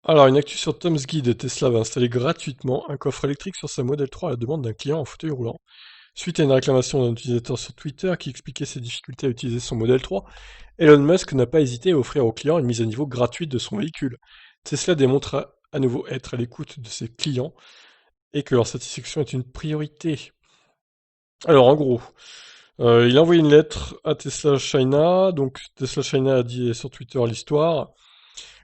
Alors, une actu sur Tom's Guide, Tesla va installer gratuitement un coffre électrique sur sa Model 3 à la demande d'un client en fauteuil roulant. Suite à une réclamation d'un utilisateur sur Twitter qui expliquait ses difficultés à utiliser son Model 3, Elon Musk n'a pas hésité à offrir au client une mise à niveau gratuite de son véhicule. Tesla démontre à nouveau être à l'écoute de ses clients et que leur satisfaction est une priorité. Alors, en gros, il a envoyé une lettre à Tesla China, donc Tesla China a dit sur Twitter l'histoire.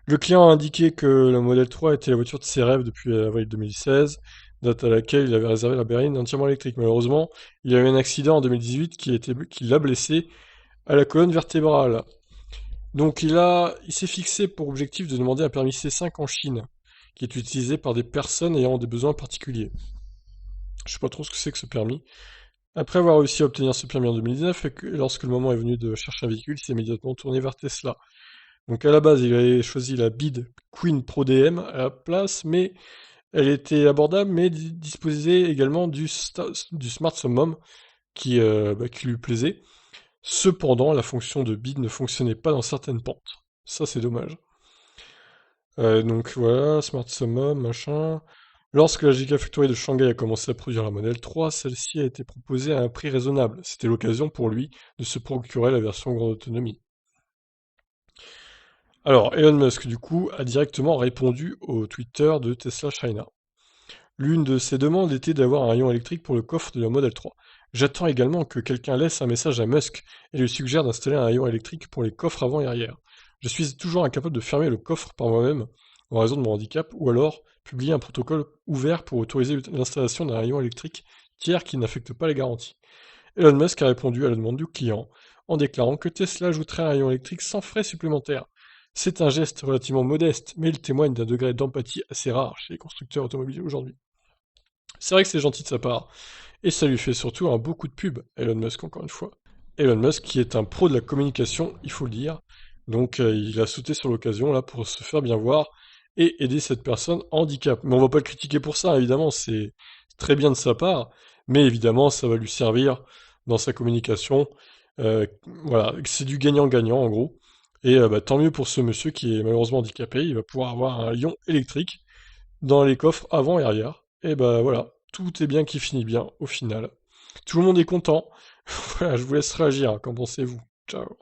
Le client a indiqué que la Model 3 était la voiture de ses rêves depuis avril 2016, date à laquelle il avait réservé la berline entièrement électrique. Malheureusement, il y a eu un accident en 2018 qui l'a blessé à la colonne vertébrale. Donc il s'est fixé pour objectif de demander un permis C5 en Chine, qui est utilisé par des personnes ayant des besoins particuliers. Je sais pas trop ce que c'est que ce permis. Après avoir réussi à obtenir ce permis en 2019, et lorsque le moment est venu de chercher un véhicule, il s'est immédiatement tourné vers Tesla. Donc à la base, il avait choisi la Bid Queen Pro DM à la place, mais elle était abordable, mais disposait également du Smart Summum qui lui plaisait. Cependant, la fonction de Bid ne fonctionnait pas dans certaines pentes. Ça, c'est dommage. Donc voilà, Smart Summum, machin. Lorsque la Gigafactory de Shanghai a commencé à produire la Model 3, celle-ci a été proposée à un prix raisonnable. C'était l'occasion pour lui de se procurer la version grande autonomie. Alors, Elon Musk, du coup, a directement répondu au Twitter de Tesla China. L'une de ses demandes était d'avoir un rayon électrique pour le coffre de la Model 3. J'attends également que quelqu'un laisse un message à Musk et lui suggère d'installer un rayon électrique pour les coffres avant et arrière. Je suis toujours incapable de fermer le coffre par moi-même en raison de mon handicap, ou alors publier un protocole ouvert pour autoriser l'installation d'un rayon électrique tiers qui n'affecte pas les garanties. Elon Musk a répondu à la demande du client en déclarant que Tesla ajouterait un rayon électrique sans frais supplémentaires. C'est un geste relativement modeste, mais il témoigne d'un degré d'empathie assez rare chez les constructeurs automobiles aujourd'hui. C'est vrai que c'est gentil de sa part, et ça lui fait surtout un beau coup de pub, Elon Musk encore une fois. Elon Musk qui est un pro de la communication, il faut le dire, donc il a sauté sur l'occasion là pour se faire bien voir et aider cette personne en handicap. Mais on va pas le critiquer pour ça, évidemment, c'est très bien de sa part, mais évidemment ça va lui servir dans sa communication. Voilà, c'est du gagnant-gagnant en gros. Et tant mieux pour ce monsieur qui est malheureusement handicapé, il va pouvoir avoir un lion électrique dans les coffres avant et arrière. Et bah voilà, tout est bien qui finit bien au final. Tout le monde est content. Voilà, je vous laisse réagir, qu'en pensez-vous? Ciao.